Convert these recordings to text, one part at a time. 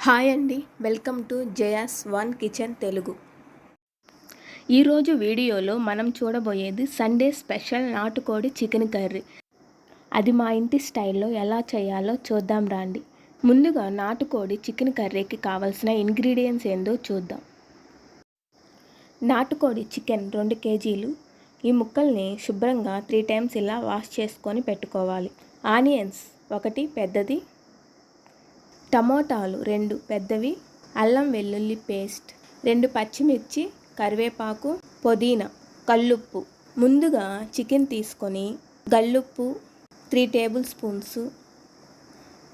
Hi అండి, welcome to Jaya's one kitchen Telugu. ఈరోజు వీడియోలో మనం చూడబోయేది సండే స్పెషల్ నాటుకోడి చికెన్ కర్రీ. అది మా ఇంటి స్టైల్లో ఎలా చేయాలో చూద్దాం రండి. ముందుగా నాటుకోడి చికెన్ కర్రీకి కావాల్సిన ఇంగ్రీడియంట్స్ ఏందో చూద్దాం. నాటుకోడి చికెన్ 2 కేజీలు. ఈ ముక్కల్ని శుభ్రంగా 3 టైమ్స్ ఇలా వాష్ చేసుకొని పెట్టుకోవాలి. ఆనియన్స్ 1 పెద్దది, టమోటాలు 2 పెద్దవి, అల్లం వెల్లుల్లి పేస్ట్ 2 పచ్చిమిర్చి, కరివేపాకు, పుదీనా, కల్లుప్పు. ముందుగా చికెన్ తీసుకొని గల్లుప్పు 3 టేబుల్ స్పూన్స్,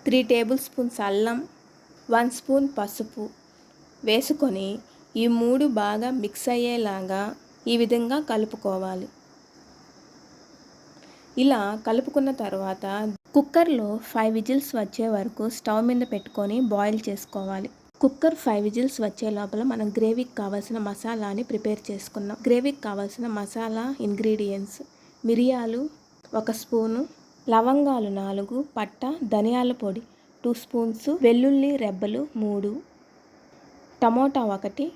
3 టేబుల్ స్పూన్స్ అల్లం, 1 స్పూన్ పసుపు వేసుకొని ఈ 3 బాగా మిక్స్ అయ్యేలాగా ఈ విధంగా కలుపుకోవాలి. ఇలా కలుపుకున్న తర్వాత కుక్కర్లో 5 విజిల్స్ వచ్చే వరకు స్టవ్ మీద పెట్టుకొని బాయిల్ చేసుకోవాలి. కుక్కర్ 5 విజిల్స్ వచ్చే లోపల మనం గ్రేవీకి కావాల్సిన మసాలాని ప్రిపేర్ చేసుకున్నాం. గ్రేవీకి కావాల్సిన మసాలా ఇంగ్రీడియంట్స్: మిరియాలు 1 స్పూను, లవంగాలు 4, పట్ట, ధనియాల పొడి 2 స్పూన్స్, వెల్లుల్లి రెబ్బలు 3, టమోటా 1,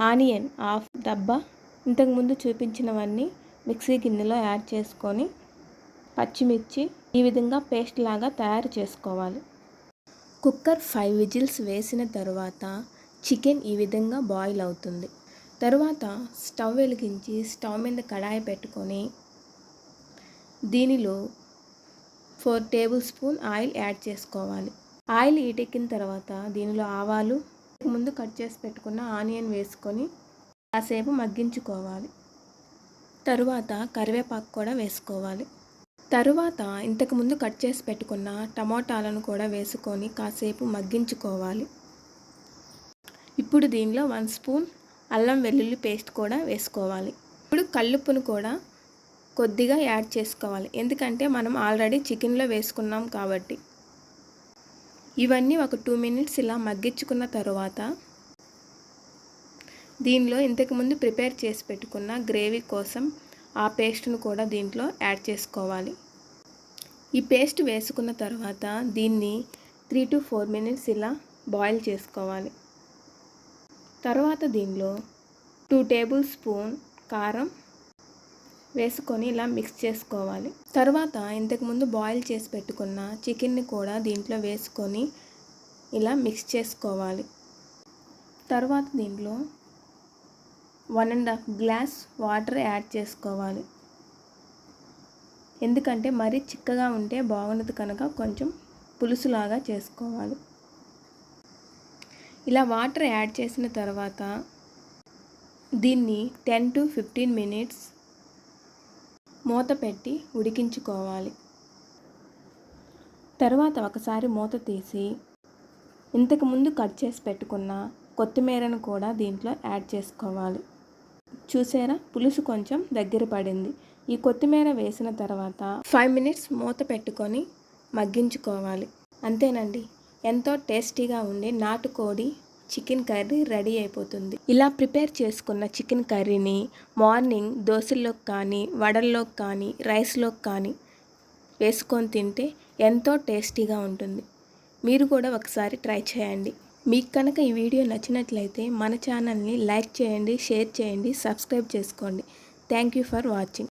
ఆనియన్ హాఫ్ డబ్బా. ఇంతకుముందు చూపించినవన్నీ మిక్సీ గిన్నెలో యాడ్ చేసుకొని పచ్చిమిర్చి ఈ విధంగా పేస్ట్ లాగా తయారు చేసుకోవాలి. కుక్కర్ 5 విజిల్స్ వేసిన తర్వాత చికెన్ ఈ విధంగా బాయిల్ అవుతుంది. తర్వాత స్టవ్ వెలిగించి స్టవ్ మీద కడాయి పెట్టుకొని దీనిలో 4 టేబుల్ స్పూన్ ఆయిల్ యాడ్ చేసుకోవాలి. ఆయిల్ హీటెక్కిన తర్వాత దీనిలో ఆవాలు, ముందు కట్ చేసి పెట్టుకున్న ఆనియన్ వేసుకొని కాసేపు మగ్గించుకోవాలి. తరువాత కరివేపాకు కూడా వేసుకోవాలి. తరువాత ఇంతకుముందు కట్ చేసి పెట్టుకున్న టమోటాలను కూడా వేసుకొని కాసేపు మగ్గించుకోవాలి. ఇప్పుడు దీనిలో 1 స్పూన్ అల్లం వెల్లుల్లి పేస్ట్ కూడా వేసుకోవాలి. ఇప్పుడు కల్లుప్పును కూడా కొద్దిగా యాడ్ చేసుకోవాలి, ఎందుకంటే మనం ఆల్రెడీ చికెన్లో వేసుకున్నాం కాబట్టి. ఇవన్నీ ఒక 2 మినిట్స్ ఇలా మగ్గించుకున్న తర్వాత దీనిలో ఇంతకుముందు ప్రిపేర్ చేసి పెట్టుకున్న గ్రేవీ కోసం ఆ పేస్ట్ను కూడా దీంట్లో యాడ్ చేసుకోవాలి. ఈ పేస్ట్ వేసుకున్న తర్వాత దీన్ని 3 to 4 మినిట్స్ ఇలా బాయిల్ చేసుకోవాలి. తర్వాత దీనిలో 2 టేబుల్ స్పూన్ కారం వేసుకొని ఇలా మిక్స్ చేసుకోవాలి. తర్వాత ఇంతకుముందు బాయిల్ చేసి పెట్టుకున్న చికెన్ని కూడా దీంట్లో వేసుకొని ఇలా మిక్స్ చేసుకోవాలి. తర్వాత దీంట్లో 1.5 గ్లాస్ వాటర్ యాడ్ చేసుకోవాలి, ఎందుకంటే మరీ చిక్కగా ఉంటే బాగుండదు కనుక కొంచెం పులుసులాగా చేసుకోవాలి. ఇలా వాటర్ యాడ్ చేసిన తర్వాత దీన్ని 10 to 15 మినిట్స్ మూత పెట్టి ఉడికించుకోవాలి. తర్వాత ఒకసారి మూత తీసి ఇంతకుముందు కట్ చేసి పెట్టుకున్న కొత్తిమీరను కూడా దీంట్లో యాడ్ చేసుకోవాలి. చూసారా, పులుసు కొంచెం దగ్గర పడింది. ఈ కొత్తిమీర వేసిన తర్వాత 5 మినిట్స్ మూత పెట్టుకొని మగ్గించుకోవాలి. అంతేనండి, ఎంతో టేస్టీగా ఉండే నాటుకోడి చికెన్ కర్రీ రెడీ అయిపోతుంది. ఇలా ప్రిపేర్ చేసుకున్న చికెన్ కర్రీని మార్నింగ్ దోశల్లోకి కానీ, వడల్లోకి కానీ, రైస్లోకి కానీ వేసుకొని తింటే ఎంతో టేస్టీగా ఉంటుంది. మీరు కూడా ఒకసారి ట్రై చేయండి. మీకు కనుక ఈ వీడియో నచ్చినట్లయితే మన ఛానల్ని లైక్ చేయండి, షేర్ చేయండి, సబ్స్క్రైబ్ చేసుకోండి. Thank you for watching.